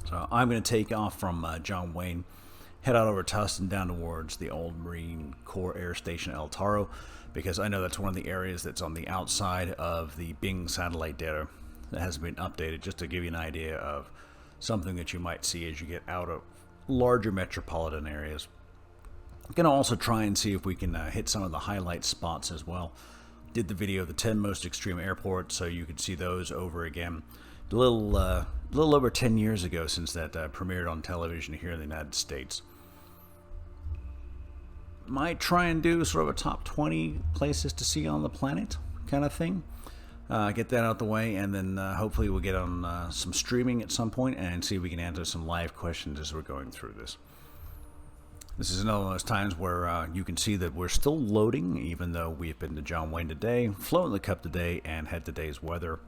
So I'm going to take off from John Wayne, head out over Tustin down towards the old Marine Corps Air Station El Taro, because I know that's one of the areas that's on the outside of the Bing satellite data that hasn't been updated, just to give you an idea of something that you might see as you get out of larger metropolitan areas. I'm going to also try and see if we can hit some of the highlight spots as well. Did the video of the 10 most extreme airports, so you can see those over again. A little over 10 years ago since that premiered on television here in the United States. Might try and do sort of a top 20 places to see on the planet kind of thing. Get that out the way, and then hopefully we'll get on some streaming at some point and see if we can answer some live questions as we're going through this. This is another one of those times where you can see that we're still loading, even though we've been to John Wayne today, flown the cup today, and had today's weather.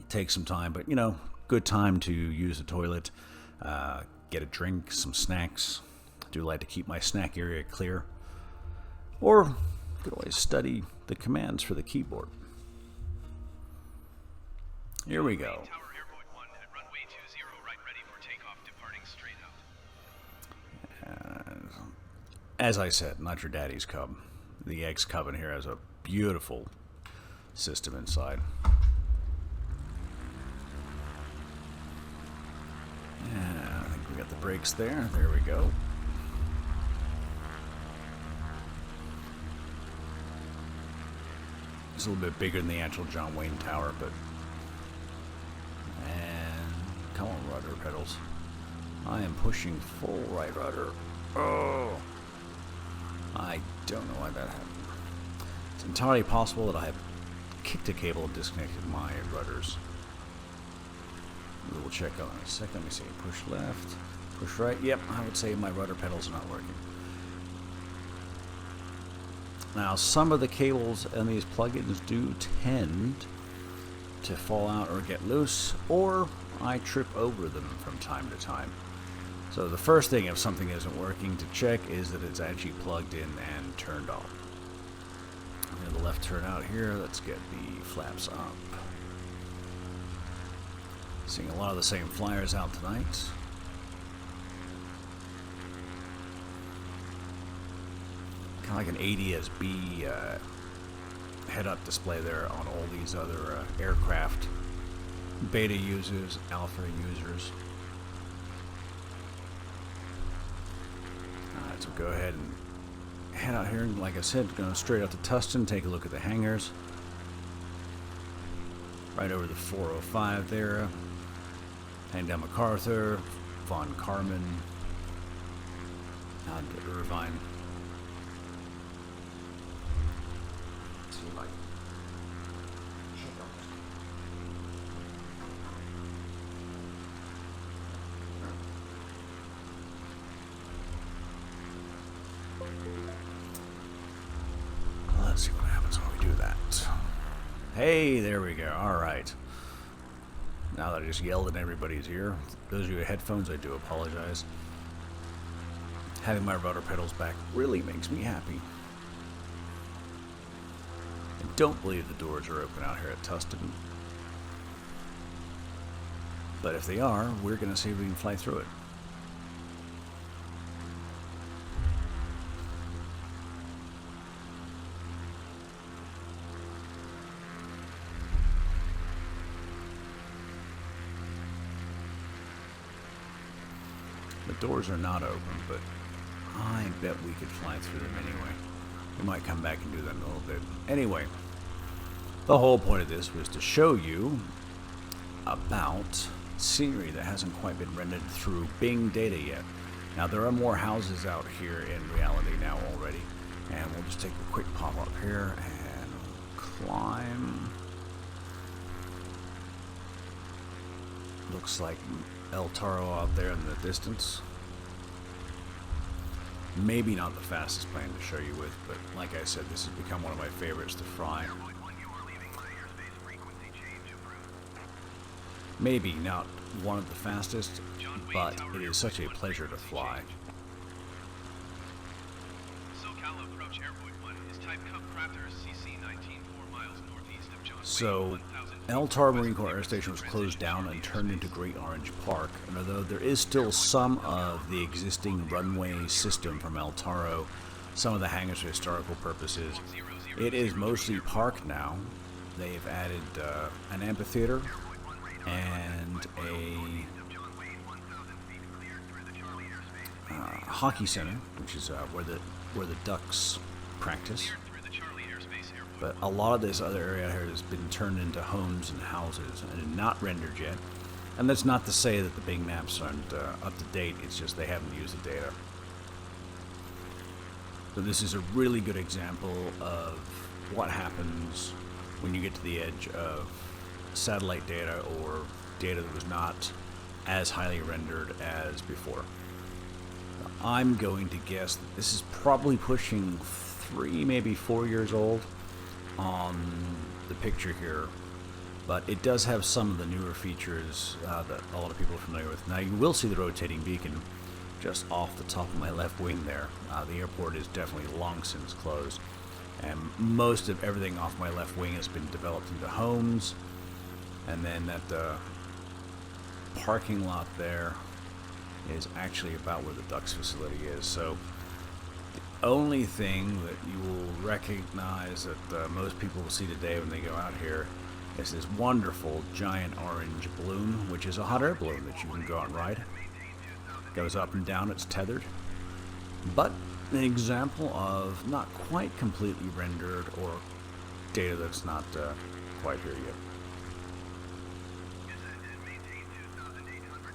Take some time, but you know, good time to use the toilet, get a drink, some snacks. I do like to keep my snack area clear, or could always study the commands for the keyboard. Here we go. As I said, not your daddy's cub. The X Cub in here has a beautiful system inside. Yeah, I think we got the brakes there. There we go. It's a little bit bigger than the actual John Wayne Tower, but... And... Come on, rudder pedals. I am pushing full right rudder. Oh! I don't know why that happened. It's entirely possible that I have kicked a cable and disconnected my rudders. We'll check on it in a second. Let me see. Push left, push right. Yep, I would say my rudder pedals are not working. Now, some of the cables in these plugins do tend to fall out or get loose, or I trip over them from time to time. So the first thing, if something isn't working, to check is that it's actually plugged in and turned off. We have the left turn out here. Let's get the flaps up. Seeing a lot of the same flyers out tonight. Kind of like an ADS-B head-up display there on all these other aircraft. Beta users, alpha users. Alright, so go ahead and head out here. And like I said, going straight out to Tustin, take a look at the hangars. Right over the 405 there. Heading down MacArthur, Von Karman, down to Irvine. Let's see if I can check out. Let's see what happens when we do that. Hey, there we go. All right. Now that I just yelled in everybody's ear, those of you with headphones, I do apologize. Having my rudder pedals back really makes me happy. I don't believe the doors are open out here at Tustin. But if they are, we're going to see if we can fly through it. The doors are not open, but I bet we could fly through them anyway. We might come back and do that in a little bit. Anyway, the whole point of this was to show you about scenery that hasn't quite been rendered through Bing data yet. Now, there are more houses out here in reality now already, and we'll just take a quick pop up here and climb. Looks like El Taro out there in the distance. Maybe not the fastest plane to show you with, but like I said, this has become one of my favorites to fly. Maybe not one of the fastest, but it is such a pleasure to fly. So El Toro Marine Corps Air Station was closed down and turned into Great Orange Park, and although there is still some of the existing runway system from El Toro, some of the hangars for historical purposes, it is mostly park now. They've added an amphitheater and a hockey center, which is where the Ducks practice. But a lot of this other area here has been turned into homes and houses and not rendered yet. And that's not to say that the Bing maps aren't up to date, it's just they haven't used the data. So this is a really good example of what happens when you get to the edge of satellite data or data that was not as highly rendered as before. I'm going to guess that this is probably pushing 3, maybe 4 years old on the picture here, but it does have some of the newer features that a lot of people are familiar with. Now you will see the rotating beacon just off the top of my left wing there. The airport is definitely long since closed, and most of everything off my left wing has been developed into homes, and then that parking lot there is actually about where the Ducks facility is. So the only thing that you will recognize that most people will see today when they go out here is this wonderful giant orange balloon, which is a hot air balloon that you can go out and ride. Goes up and down, it's tethered. But an example of not quite completely rendered or data that's not quite here yet.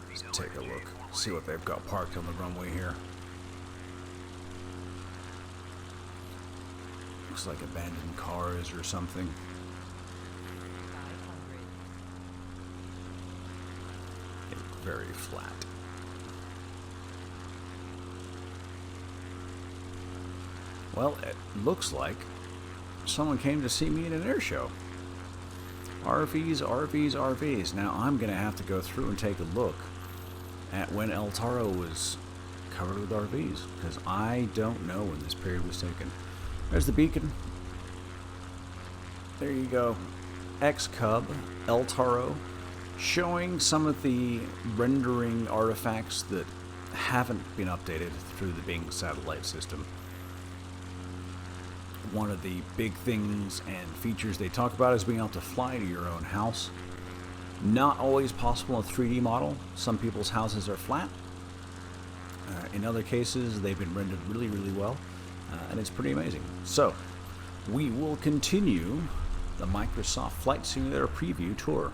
Let's take a look, see what they've got parked on the runway here. Looks like abandoned cars or something. It's very flat. Well, it looks like someone came to see me at an air show. RVs, RVs, RVs. Now I'm going to have to go through and take a look at when El Toro was covered with RVs, because I don't know when this period was taken. There's the beacon. There you go. X-Cub, El Toro, showing some of the rendering artifacts that haven't been updated through the Bing satellite system. One of the big things and features they talk about is being able to fly to your own house. Not always possible in a 3D model. Some people's houses are flat. In other cases, they've been rendered really, really well. And it's pretty amazing. So, we will continue the Microsoft Flight Simulator preview tour.